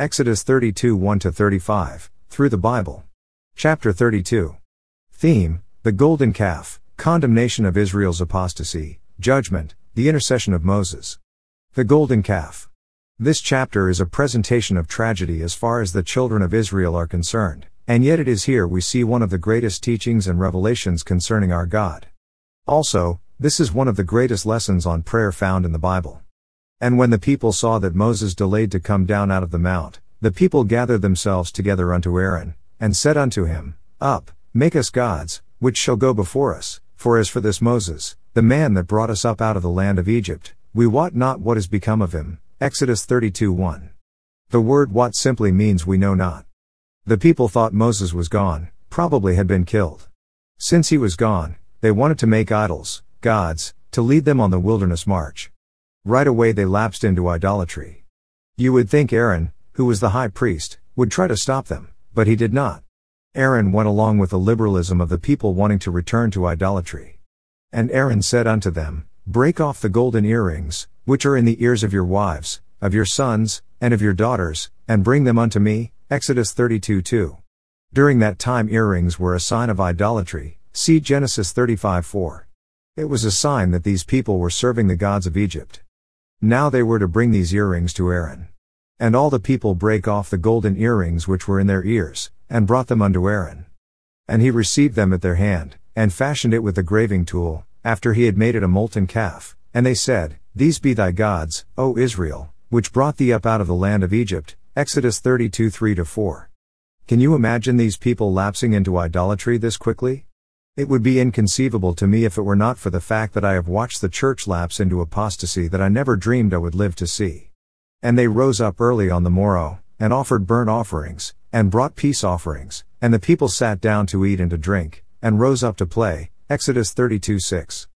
Exodus 32 1-35, through the Bible. Chapter 32. Theme: the golden calf, condemnation of Israel's apostasy, judgment, the intercession of Moses. The golden calf. This chapter is a presentation of tragedy as far as the children of Israel are concerned, and yet it is here we see one of the greatest teachings and revelations concerning our God. Also, this is one of the greatest lessons on prayer found in the Bible. And when the people saw that Moses delayed to come down out of the mount, the people gathered themselves together unto Aaron, and said unto him, Up, make us gods, which shall go before us, for as for this Moses, the man that brought us up out of the land of Egypt, we wot not what is become of him. Exodus 32:1. The word what simply means we know not. The people thought Moses was gone, probably had been killed. Since he was gone, they wanted to make idols, gods, to lead them on the wilderness march. Right away they lapsed into idolatry. You would think Aaron, who was the high priest, would try to stop them, but he did not. Aaron went along with the liberalism of the people wanting to return to idolatry. And Aaron said unto them, Break off the golden earrings, which are in the ears of your wives, of your sons, and of your daughters, and bring them unto me. Exodus 32:2. During that time earrings were a sign of idolatry, see Genesis 35:4. It was a sign that these people were serving the gods of Egypt. Now they were to bring these earrings to Aaron. And all the people brake off the golden earrings which were in their ears, and brought them unto Aaron. And he received them at their hand, and fashioned it with the graving tool, after he had made it a molten calf. And they said, These be thy gods, O Israel, which brought thee up out of the land of Egypt. Exodus 32:3-4. Can you imagine these people lapsing into idolatry this quickly? It would be inconceivable to me if it were not for the fact that I have watched the church lapse into apostasy that I never dreamed I would live to see. And they rose up early on the morrow, and offered burnt offerings, and brought peace offerings, and the people sat down to eat and to drink, and rose up to play. Exodus 32:6.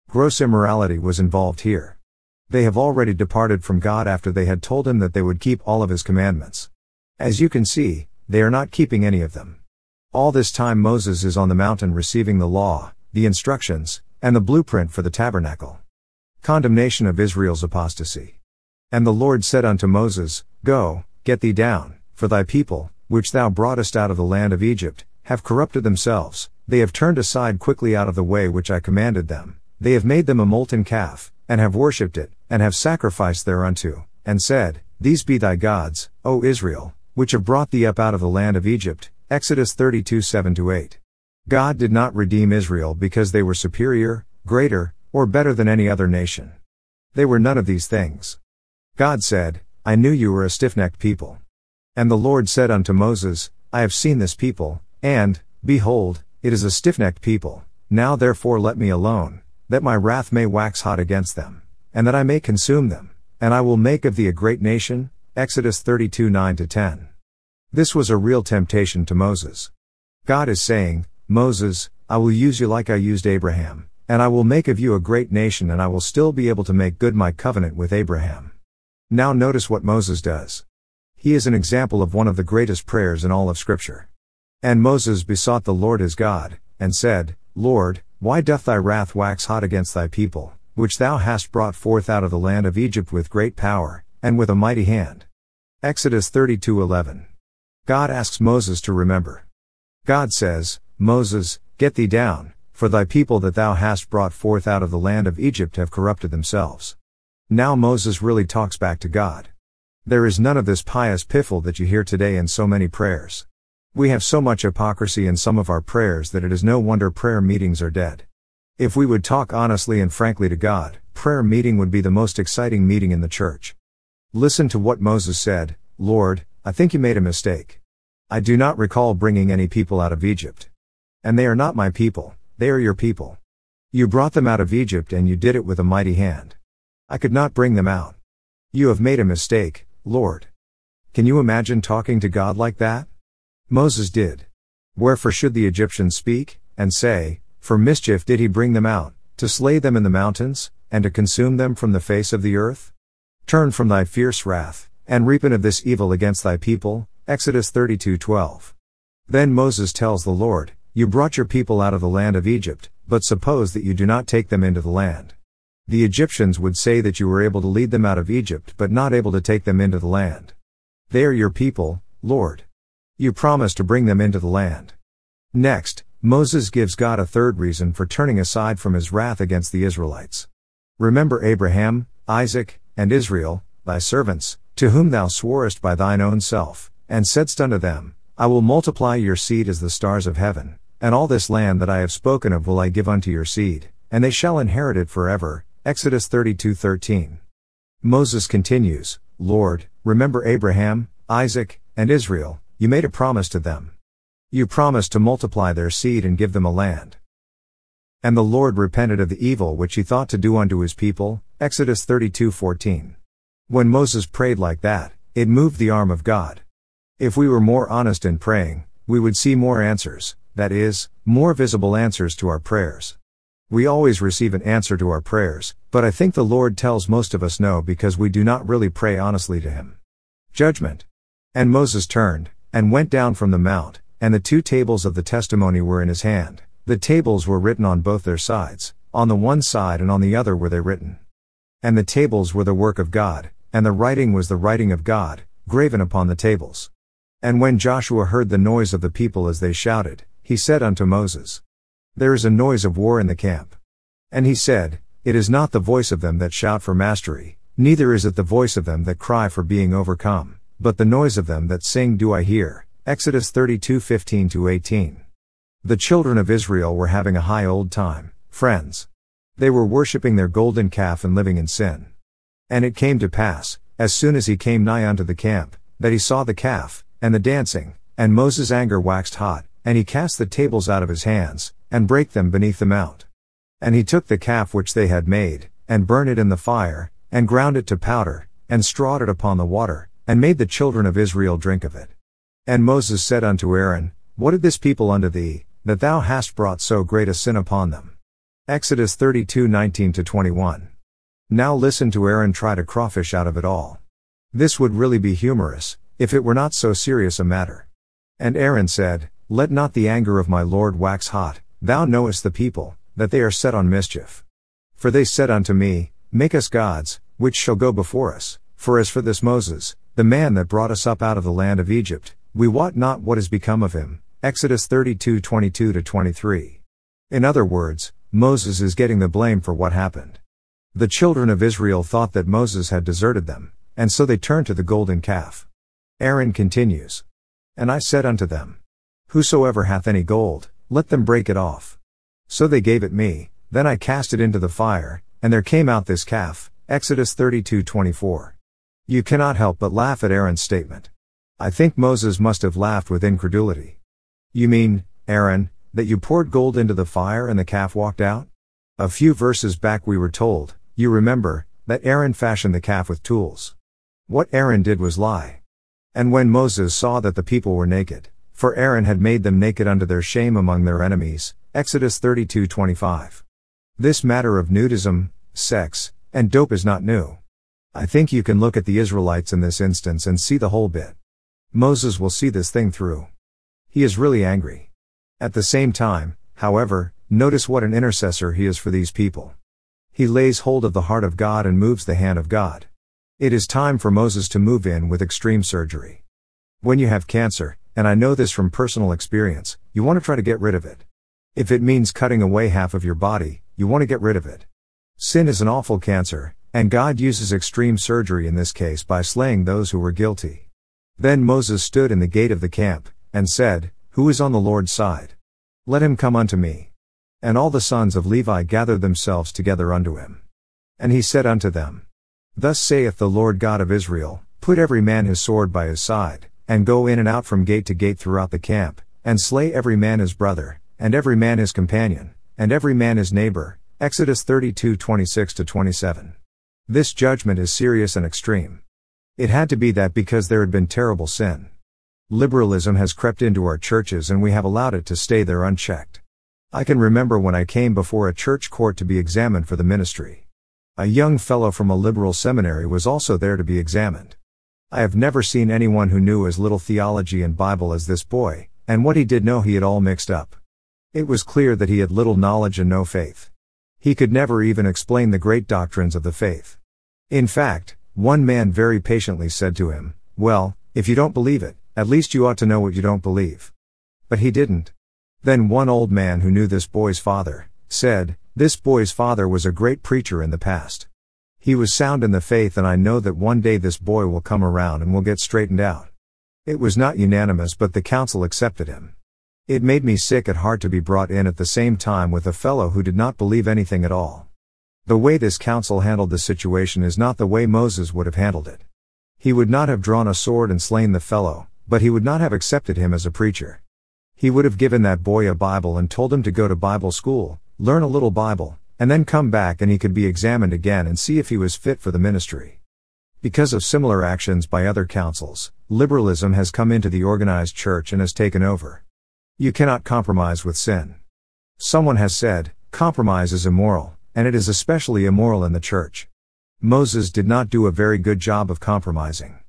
Gross immorality was involved here. They have already departed from God after they had told him that they would keep all of his commandments. As you can see, they are not keeping any of them. All this time Moses is on the mountain receiving the law, the instructions, and the blueprint for the tabernacle. Condemnation of Israel's apostasy. And the Lord said unto Moses, Go, get thee down, for thy people, which thou broughtest out of the land of Egypt, have corrupted themselves, they have turned aside quickly out of the way which I commanded them, they have made them a molten calf, and have worshipped it, and have sacrificed thereunto, and said, These be thy gods, O Israel, which have brought thee up out of the land of Egypt. Exodus 32:7-8. God did not redeem Israel because they were superior, greater, or better than any other nation. They were none of these things. God said, I knew you were a stiff-necked people. And the Lord said unto Moses, I have seen this people, and, behold, it is a stiff-necked people. Now therefore let me alone, that my wrath may wax hot against them, and that I may consume them, and I will make of thee a great nation. Exodus 32:9-10. This was a real temptation to Moses. God is saying, Moses, I will use you like I used Abraham, and I will make of you a great nation, and I will still be able to make good my covenant with Abraham. Now notice what Moses does. He is an example of one of the greatest prayers in all of Scripture. And Moses besought the Lord his God, and said, Lord, why doth thy wrath wax hot against thy people, which thou hast brought forth out of the land of Egypt with great power, and with a mighty hand? Exodus 32:11. God asks Moses to remember. God says, Moses, get thee down, for thy people that thou hast brought forth out of the land of Egypt have corrupted themselves. Now Moses really talks back to God. There is none of this pious piffle that you hear today in so many prayers. We have so much hypocrisy in some of our prayers that it is no wonder prayer meetings are dead. If we would talk honestly and frankly to God, prayer meeting would be the most exciting meeting in the church. Listen to what Moses said, Lord, I think you made a mistake. I do not recall bringing any people out of Egypt. And they are not my people, they are your people. You brought them out of Egypt and you did it with a mighty hand. I could not bring them out. You have made a mistake, Lord. Can you imagine talking to God like that? Moses did. Wherefore should the Egyptians speak, and say, For mischief did he bring them out, to slay them in the mountains, and to consume them from the face of the earth? Turn from thy fierce wrath, and repent of this evil against thy people. Exodus 32:12. Then Moses tells the Lord, You brought your people out of the land of Egypt, but suppose that you do not take them into the land. The Egyptians would say that you were able to lead them out of Egypt but not able to take them into the land. They are your people, Lord. You promised to bring them into the land. Next, Moses gives God a third reason for turning aside from his wrath against the Israelites. Remember Abraham, Isaac, and Israel, thy servants, to whom thou sworest by thine own self, and saidst unto them, I will multiply your seed as the stars of heaven, and all this land that I have spoken of will I give unto your seed, and they shall inherit it forever. Exodus 32:13. Moses continues, Lord, remember Abraham, Isaac, and Israel, you made a promise to them. You promised to multiply their seed and give them a land. And the Lord repented of the evil which he thought to do unto his people. Exodus 32:14. When Moses prayed like that, it moved the arm of God. If we were more honest in praying, we would see more answers, that is, more visible answers to our prayers. We always receive an answer to our prayers, but I think the Lord tells most of us no because we do not really pray honestly to him. Judgment. And Moses turned, and went down from the mount, and the 2 tables of the testimony were in his hand. The tables were written on both their sides, on the one side and on the other were they written. And the tables were the work of God, and the writing was the writing of God, graven upon the tables. And when Joshua heard the noise of the people as they shouted, he said unto Moses, There is a noise of war in the camp. And he said, It is not the voice of them that shout for mastery, neither is it the voice of them that cry for being overcome, but the noise of them that sing do I hear. Exodus 32:15-18. The children of Israel were having a high old time, friends. They were worshipping their golden calf and living in sin. And it came to pass, as soon as he came nigh unto the camp, that he saw the calf, and the dancing, and Moses' anger waxed hot, and he cast the tables out of his hands, and brake them beneath the mount. And he took the calf which they had made, and burned it in the fire, and ground it to powder, and strawed it upon the water, and made the children of Israel drink of it. And Moses said unto Aaron, What did this people unto thee, that thou hast brought so great a sin upon them? Exodus 32:19-21. Now listen to Aaron try to crawfish out of it all. This would really be humorous, if it were not so serious a matter. And Aaron said, Let not the anger of my Lord wax hot, thou knowest the people, that they are set on mischief. For they said unto me, Make us gods, which shall go before us, for as for this Moses, the man that brought us up out of the land of Egypt, we wot not what is become of him. Exodus 32:22-23. In other words, Moses is getting the blame for what happened. The children of Israel thought that Moses had deserted them, and so they turned to the golden calf. Aaron continues. And I said unto them, Whosoever hath any gold, let them break it off. So they gave it me, then I cast it into the fire, and there came out this calf. Exodus 32:24. You cannot help but laugh at Aaron's statement. I think Moses must have laughed with incredulity. You mean, Aaron, that you poured gold into the fire and the calf walked out? A few verses back we were told, you remember, that Aaron fashioned the calf with tools. What Aaron did was lie. And when Moses saw that the people were naked, for Aaron had made them naked unto their shame among their enemies, Exodus 32:25. This matter of nudism, sex, and dope is not new. I think you can look at the Israelites in this instance and see the whole bit. Moses will see this thing through. He is really angry. At the same time, however, notice what an intercessor he is for these people. He lays hold of the heart of God and moves the hand of God. It is time for Moses to move in with extreme surgery. When you have cancer, and I know this from personal experience, you want to try to get rid of it. If it means cutting away half of your body, you want to get rid of it. Sin is an awful cancer, and God uses extreme surgery in this case by slaying those who were guilty. Then Moses stood in the gate of the camp, and said, Who is on the Lord's side? Let him come unto me. And all the sons of Levi gathered themselves together unto him. And he said unto them, Thus saith the Lord God of Israel, Put every man his sword by his side, and go in and out from gate to gate throughout the camp, and slay every man his brother, and every man his companion, and every man his neighbor. Exodus 32:26-27. This judgment is serious and extreme. It had to be that because there had been terrible sin. Liberalism has crept into our churches and we have allowed it to stay there unchecked. I can remember when I came before a church court to be examined for the ministry. A young fellow from a liberal seminary was also there to be examined. I have never seen anyone who knew as little theology and Bible as this boy, and what he did know he had all mixed up. It was clear that he had little knowledge and no faith. He could never even explain the great doctrines of the faith. In fact, one man very patiently said to him, Well, If you don't believe it, at least you ought to know what you don't believe. But he didn't. Then one old man who knew this boy's father, said, "This boy's father was a great preacher in the past. He was sound in the faith, and I know that one day this boy will come around and will get straightened out." It was not unanimous, but the council accepted him. It made me sick at heart to be brought in at the same time with a fellow who did not believe anything at all. The way this council handled the situation is not the way Moses would have handled it. He would not have drawn a sword and slain the fellow, but he would not have accepted him as a preacher. He would have given that boy a Bible and told him to go to Bible school, learn a little Bible, and then come back and he could be examined again and see if he was fit for the ministry. Because of similar actions by other councils, liberalism has come into the organized church and has taken over. You cannot compromise with sin. Someone has said, compromise is immoral, and it is especially immoral in the church. Moses did not do a very good job of compromising.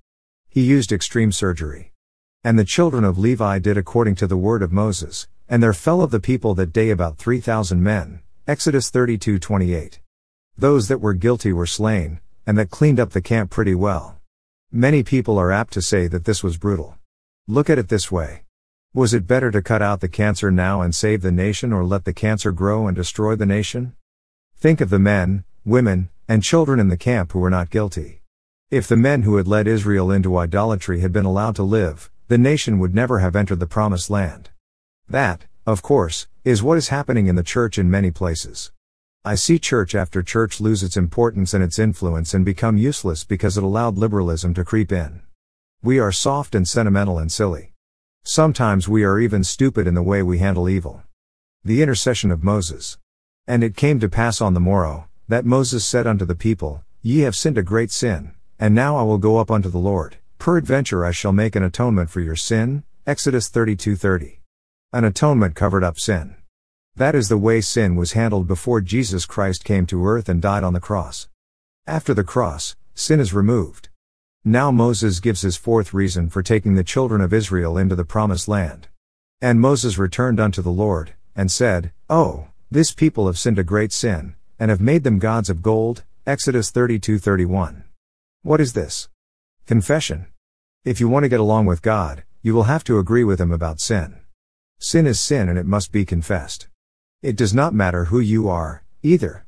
He used extreme surgery. And the children of Levi did according to the word of Moses, and there fell of the people that day about 3,000 men, Exodus 32:28. Those that were guilty were slain, and that cleaned up the camp pretty well. Many people are apt to say that this was brutal. Look at it this way. Was it better to cut out the cancer now and save the nation, or let the cancer grow and destroy the nation? Think of the men, women, and children in the camp who were not guilty. If the men who had led Israel into idolatry had been allowed to live, the nation would never have entered the promised land. That, of course, is what is happening in the church in many places. I see church after church lose its importance and its influence and become useless because it allowed liberalism to creep in. We are soft and sentimental and silly. Sometimes we are even stupid in the way we handle evil. The intercession of Moses. And it came to pass on the morrow, that Moses said unto the people, Ye have sinned a great sin, and now I will go up unto the Lord, peradventure I shall make an atonement for your sin. Exodus 32:30. An atonement covered up sin. That is the way sin was handled before Jesus Christ came to earth and died on the cross. After the cross, sin is removed. Now Moses gives his fourth reason for taking the children of Israel into the promised land. And Moses returned unto the Lord, and said, Oh, this people have sinned a great sin, and have made them gods of gold. Exodus 32:31. What is this? Confession. If you want to get along with God, you will have to agree with him about sin. Sin is sin and it must be confessed. It does not matter who you are, either.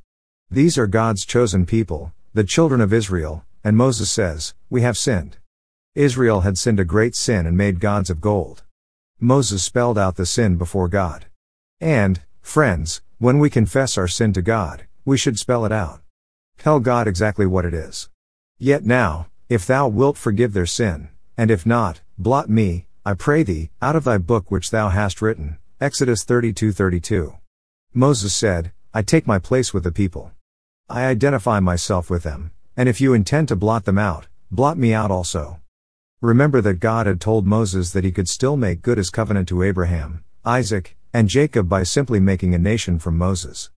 These are God's chosen people, the children of Israel, and Moses says, We have sinned. Israel had sinned a great sin and made gods of gold. Moses spelled out the sin before God. And, friends, when we confess our sin to God, we should spell it out. Tell God exactly what it is. Yet now, if thou wilt forgive their sin, and if not, blot me, I pray thee, out of thy book which thou hast written. Exodus 32:32. Moses said, I take my place with the people. I identify myself with them, and if you intend to blot them out, blot me out also. Remember that God had told Moses that he could still make good his covenant to Abraham, Isaac, and Jacob by simply making a nation from Moses.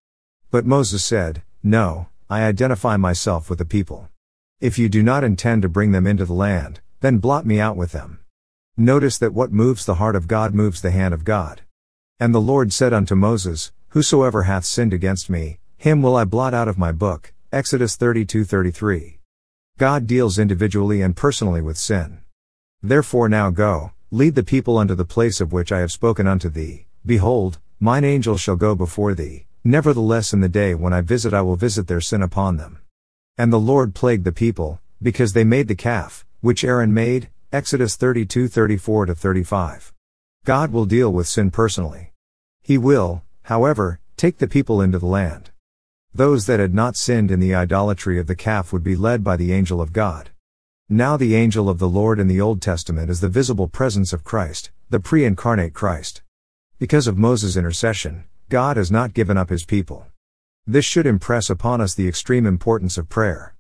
But Moses said, No, I identify myself with the people. If you do not intend to bring them into the land, then blot me out with them. Notice that what moves the heart of God moves the hand of God. And the Lord said unto Moses, Whosoever hath sinned against me, him will I blot out of my book. Exodus 32:33. God deals individually and personally with sin. Therefore now go, lead the people unto the place of which I have spoken unto thee. Behold, mine angel shall go before thee, nevertheless in the day when I visit I will visit their sin upon them. And the Lord plagued the people, because they made the calf, which Aaron made. Exodus 32:34-35. God will deal with sin personally. He will, however, take the people into the land. Those that had not sinned in the idolatry of the calf would be led by the angel of God. Now the angel of the Lord in the Old Testament is the visible presence of Christ, the pre-incarnate Christ. Because of Moses' intercession, God has not given up his people. This should impress upon us the extreme importance of prayer.